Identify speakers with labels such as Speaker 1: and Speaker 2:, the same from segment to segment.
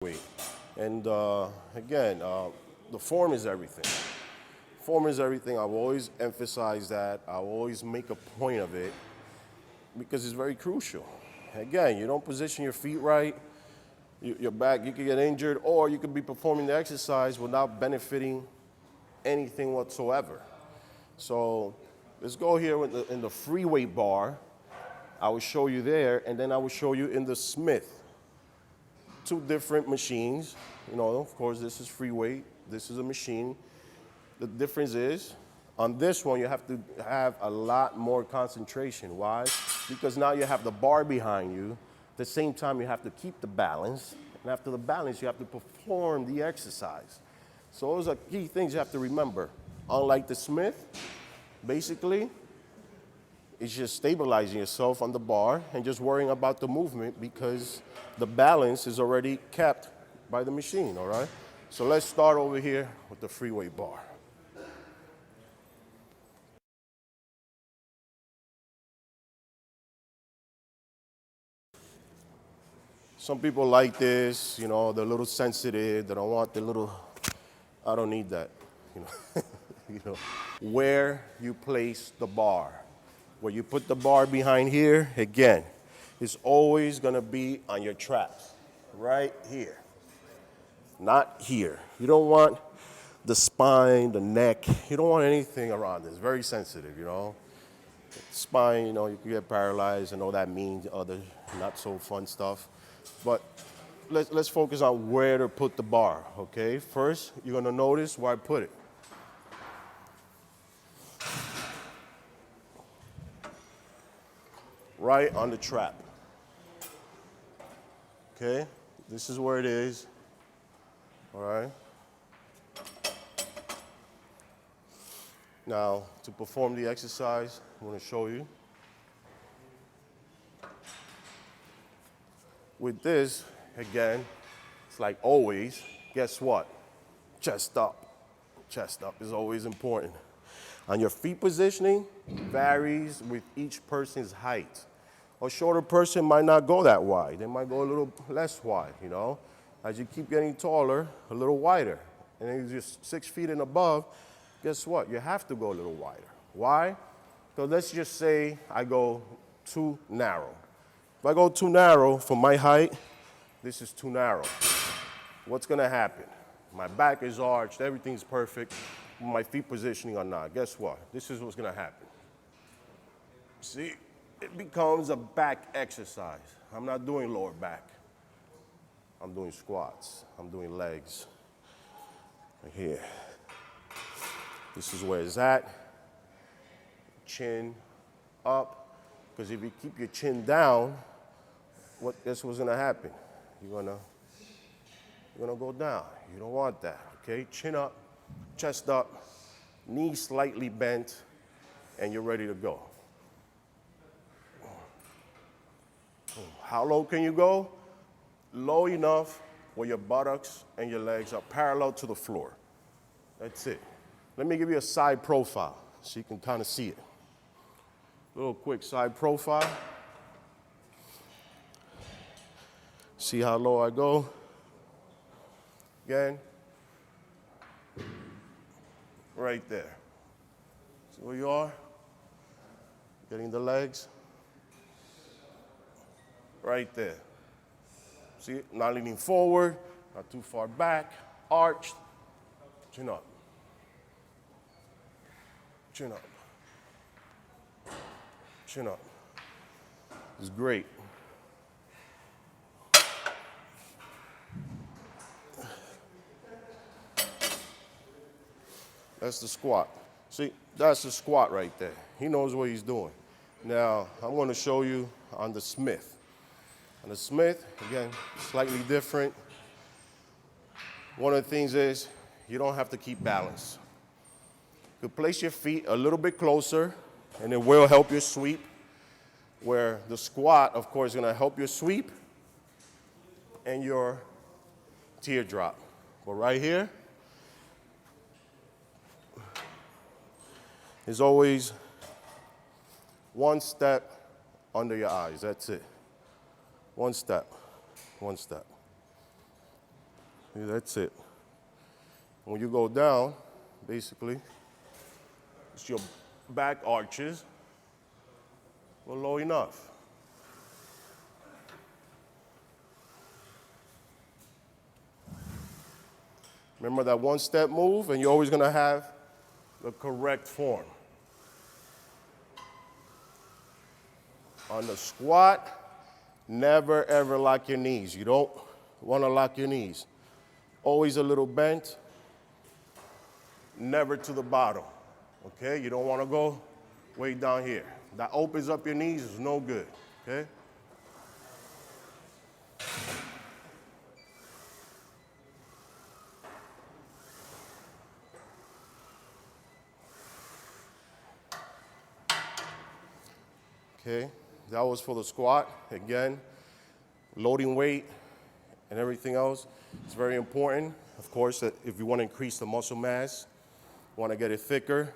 Speaker 1: weight. And again, the form is everything. Form is everything. I've always emphasized that. I always make a point of it because it's very crucial. Again, you don't position your feet right, your back, you could get injured, or you could be performing the exercise without benefiting anything whatsoever. So let's go here in the free weight bar. I will show you there, and then I will show you in the Smith. Two different machines. You know, of course, this is free weight. This is a machine. The difference is, on this one, you have to have a lot more concentration. Why? Because now you have the bar behind you. At the same time, you have to keep the balance. And after the balance, you have to perform the exercise. So those are key things you have to remember. Unlike the Smith, basically, it's just stabilizing yourself on the bar and just worrying about the movement because the balance is already kept by the machine, all right? So let's start over here with the free weight bar. Some people like this, you know, they're a little sensitive, they don't want the little, I don't need that, you know. You know, where you place the bar. Where you put the bar behind here, again, it's always gonna be on your traps, right here, not here. You don't want the spine, the neck, you don't want anything around this. Very sensitive, you know. Spine, you know, you can get paralyzed and all that means other not so fun stuff. But let's focus on where to put the bar, okay? First, you're gonna notice where I put it. Right on the trap. Okay, this is where it is. All right. Now, to perform the exercise, I'm going to show you. With this, again, it's like always, guess what? Chest up. Chest up is always important. And your feet positioning varies with each person's height. A shorter person might not go that wide. They might go a little less wide, you know. As you keep getting taller, a little wider. And then you're just 6 feet and above, guess what? You have to go a little wider. Why? So let's just say I go too narrow. If I go too narrow for my height, this is too narrow. What's gonna happen? My back is arched, everything's perfect. My feet positioning are not. Guess what? This is what's gonna happen. See? It becomes a back exercise. I'm not doing lower back. I'm doing squats. I'm doing legs. Right here. This is where it's at. Chin up. Because if you keep your chin down, guess what's gonna happen? You're gonna go down. You don't want that, okay? Chin up, chest up, knees slightly bent, and you're ready to go. How low can you go? Low enough where your buttocks and your legs are parallel to the floor. That's it. Let me give you a side profile so you can kind of see it. A little quick side profile. See how low I go? Again. Right there. See where you are? Getting the legs. Right there. See, not leaning forward, not too far back, arched, chin up. Chin up. Chin up. It's great. That's the squat. See, that's the squat right there. He knows what he's doing. Now, I'm going to show you on the Smith. On the Smith, again, slightly different. One of the things is you don't have to keep balance. You can place your feet a little bit closer, and it will help your sweep, where the squat, of course, is going to help your sweep and your teardrop. But right here is always one step under your eyes. That's it. One step, one step. See, that's it. When you go down, basically, it's your back arches were low enough. Remember that one-step move, and you're always gonna have the correct form. On the squat, never ever lock your knees. You don't wanna lock your knees. Always a little bent, never to the bottom, okay? You don't wanna go way down here. That opens up your knees, is no good, okay? Okay, that was for the squat. Again, loading weight and everything else is very important. Of course, if you want to increase the muscle mass, want to get it thicker,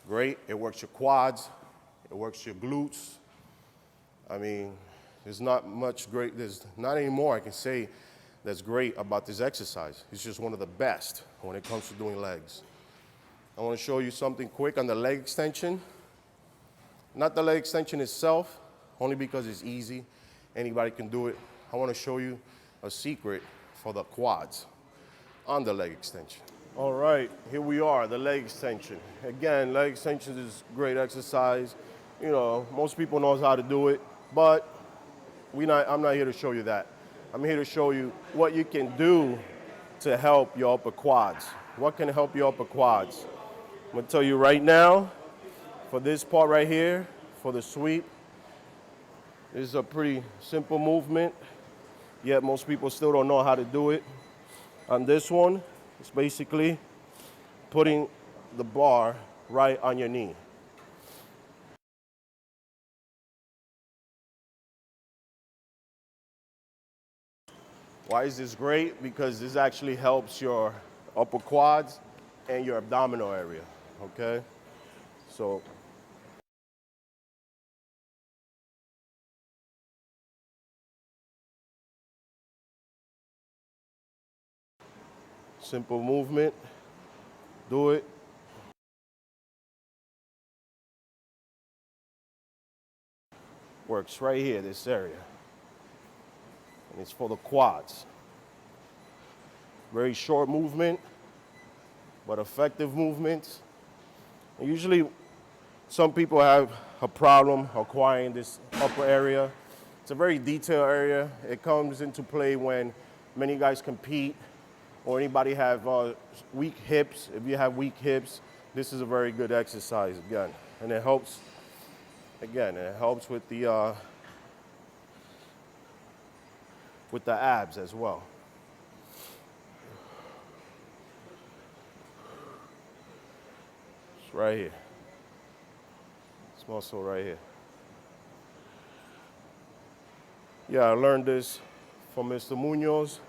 Speaker 1: great. It works your quads, it works your glutes. I mean, there's not much great, there's not any more I can say that's great about this exercise. It's just one of the best when it comes to doing legs. I want to show you something quick on the leg extension. Not the leg extension itself, only because it's easy. Anybody can do it. I want to show you a secret for the quads on the leg extension. All right, here we are, the leg extension. Again, leg extension is great exercise. You know, most people knows how to do it, but I'm not here to show you that. I'm here to show you what you can do to help your upper quads. What can help your upper quads? I'm gonna tell you right now, for this part right here, for the sweep, this is a pretty simple movement, yet most people still don't know how to do it. On this one, it's basically putting the bar right on your knee. Why is this great? Because this actually helps your upper quads and your abdominal area, okay? So simple movement, do it. Works right here, this area. And it's for the quads. Very short movement, but effective movements. And usually, some people have a problem acquiring this upper area. It's a very detailed area. It comes into play when many guys compete or anybody have weak hips. If you have weak hips, this is a very good exercise again. And it helps, again, it helps with the abs as well. It's right here. This muscle right here. Yeah, I learned this from Mr. Munoz.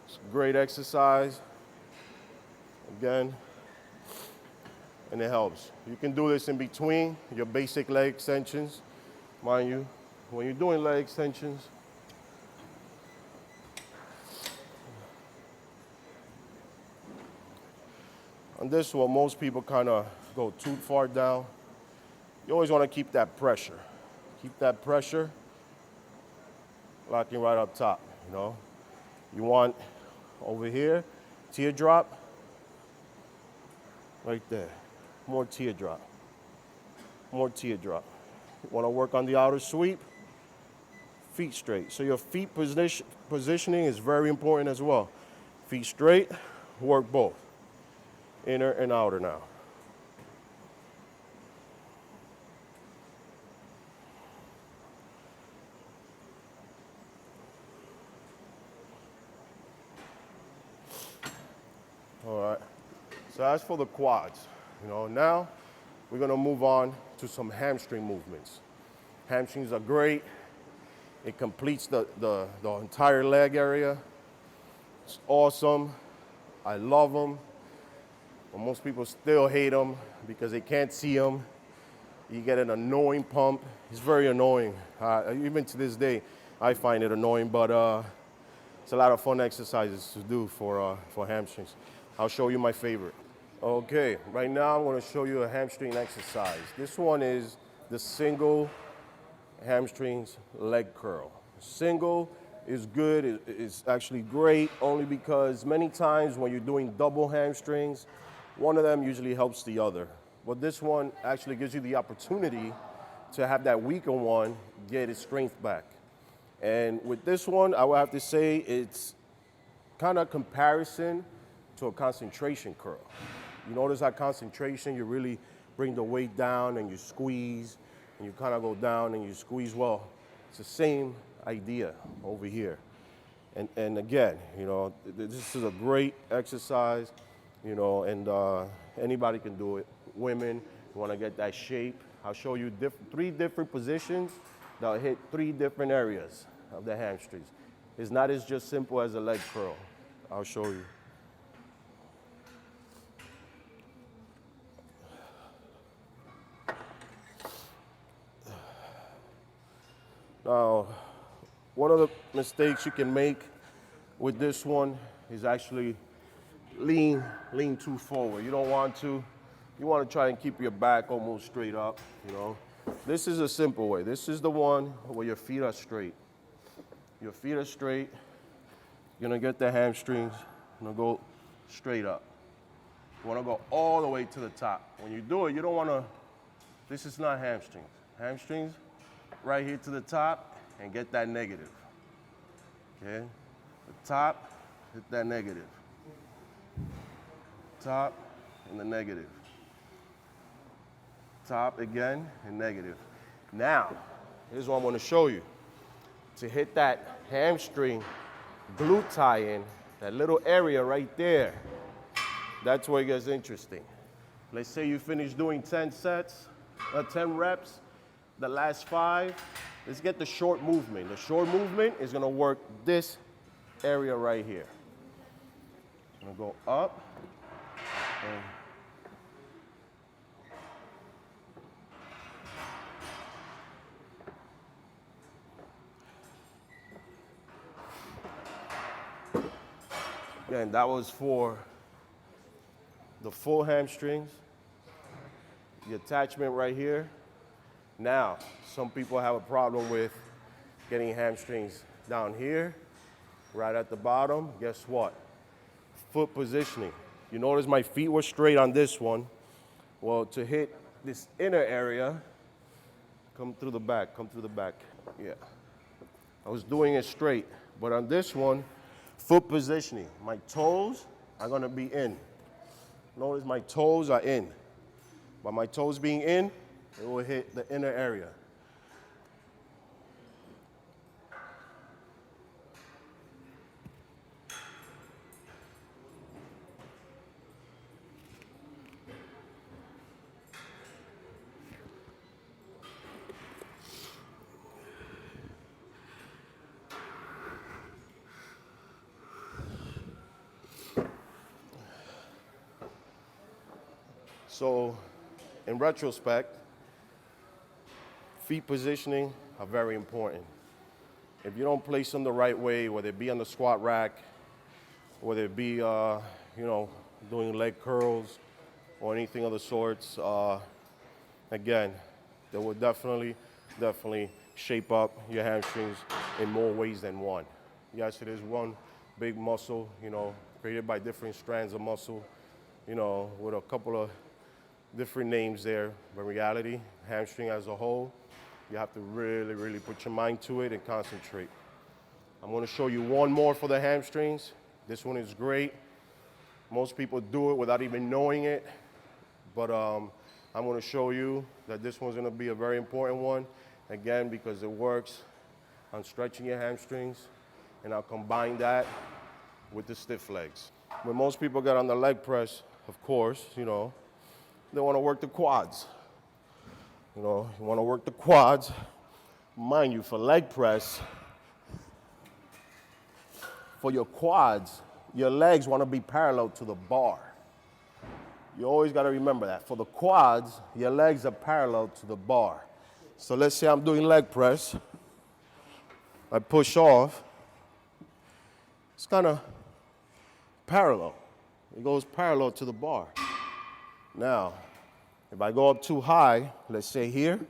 Speaker 1: It's a great exercise. Again, and it helps. You can do this in between your basic leg extensions. Mind you, when you're doing leg extensions, on this one, most people kind of go too far down. You always want to keep that pressure. Keep that pressure locking right up top, you know. You want over here, teardrop, right there. More teardrop, more teardrop. You want to work on the outer sweep, feet straight. So your feet positioning is very important as well. Feet straight, work both, inner and outer now. All right, so that's for the quads. You know, now we're gonna move on to some hamstring movements. Hamstrings are great. It completes the entire leg area. It's awesome. I love them. But most people still hate them because they can't see them. You get an annoying pump. It's very annoying. Even to this day, I find it annoying, but It's a lot of fun exercises to do for hamstrings. I'll show you my favorite. Okay, right now I'm going to show you a hamstring exercise. This one is the single hamstrings leg curl. Single is good, it's actually great only because many times when you're doing double hamstrings, one of them usually helps the other. But this one actually gives you the opportunity to have that weaker one get its strength back. And with this one, I would have to say it's kind of comparison to a concentration curl. You notice that concentration, you really bring the weight down and you squeeze, and you kind of go down and you squeeze. Well, it's the same idea over here. And again, you know, this is a great exercise, you know, and anybody can do it. Women, you want to get that shape. I'll show you three different positions that'll hit three different areas of the hamstrings. It's not as just simple as a leg curl. I'll show you. Now, one of the mistakes you can make with this one is actually lean too forward. You don't want to. You want to try and keep your back almost straight up, you know. This is a simple way. This is the one where your feet are straight. Your feet are straight. You're going to get the hamstrings. You're going to go straight up. You want to go all the way to the top. When you do it, you don't want to, this is not hamstrings. Hamstrings, right here to the top, and get that negative. Okay? The top, hit that negative. Top, and the negative. Top again, and negative. Now, here's what I'm going to show you. To hit that hamstring glute tie-in, that little area right there, that's where it gets interesting. Let's say you finish doing 10 reps, the last 5, let's get the short movement. The short movement is going to work this area right here. I'm going to go up and again, that was for the full hamstrings, the attachment right here. Now, some people have a problem with getting hamstrings down here, right at the bottom. Guess what? Foot positioning. You notice my feet were straight on this one. Well, to hit this inner area, come through the back, come through the back. Yeah. I was doing it straight, but on this one, foot positioning. My toes are going to be in. Notice my toes are in. By my toes being in, it will hit the inner area. So, in retrospect, feet positioning are very important. If you don't place them the right way, whether it be on the squat rack, whether it be, doing leg curls or anything of the sorts, again, they will definitely shape up your hamstrings in more ways than one. Yes, it is one big muscle, created by different strands of muscle, with a couple of different names there, but in reality, hamstring as a whole, you have to really put your mind to it and concentrate. I'm going to show you one more for the hamstrings. This one is great. Most people do it without even knowing it, but I'm going to show you that this one's going to be a very important one, again, because it works on stretching your hamstrings, and I'll combine that with the stiff legs. When most people get on the leg press, of course, they want to work the quads. You want to work the quads. Mind you, for leg press, for your quads, your legs want to be parallel to the bar. You always got to remember that. For the quads, your legs are parallel to the bar. So let's say I'm doing leg press. I push off. it's kind of parallel. It goes parallel to the bar. Now, if I go up too high, let's say here,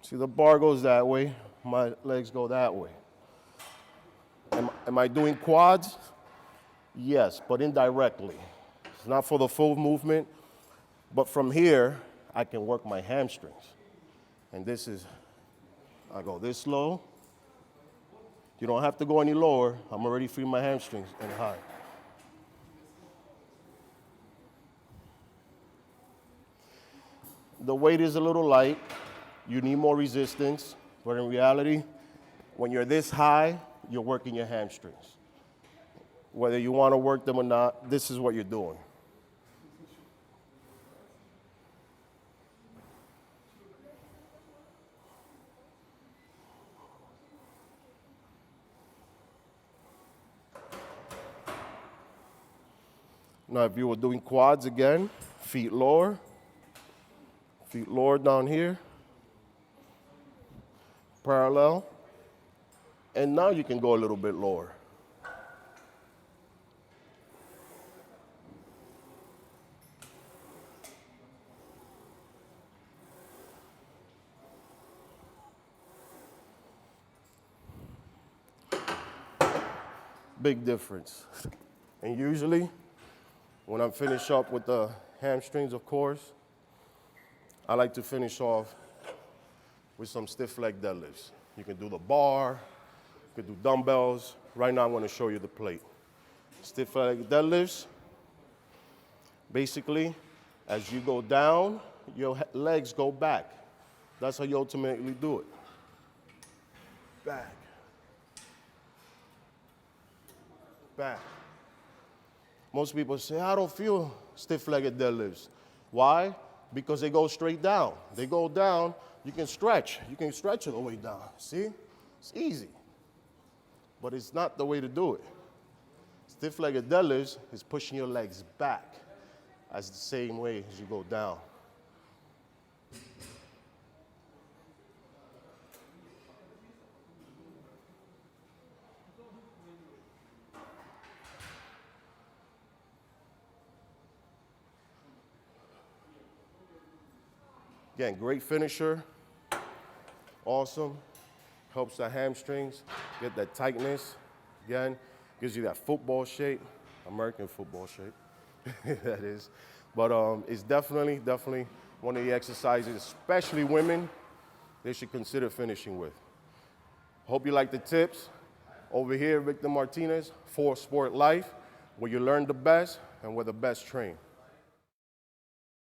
Speaker 1: see the bar goes that way, my legs go that way. Am I doing quads? Yes, but indirectly. It's not for the full movement, but from here, I can work my hamstrings. And this is, I go this low. You don't have to go any lower. I'm already freeing my hamstrings and high. The weight is a little light. You need more resistance, but in reality, when you're this high, you're working your hamstrings. Whether you want to work them or not, this is what you're doing. Now, if you were doing quads again, feet lower down here, parallel, and now you can go a little bit lower. Big difference. And usually, when I'm finished up with the hamstrings, of course, I like to finish off with some stiff leg deadlifts. You can do the bar, you can do dumbbells. Right now, I'm going to show you the plate. Stiff leg deadlifts, basically, as you go down, your legs go back. That's how you ultimately do it. Back. Back. Most people say, I don't feel stiff-legged deadlifts. Why? Because they go straight down. They go down, you can stretch. You can stretch it all the way down. See? It's easy. But it's not the way to do it. Stiff-legged deadlifts is pushing your legs back as the same way as you go down. Again, great finisher, awesome, helps the hamstrings, get that tightness. Again, gives you that football shape, American football shape, that is. But it's definitely one of the exercises, especially women, they should consider finishing with. Hope you like the tips. Over here, Victor Martinez, for Sport Life, where you learn the best and where the best train.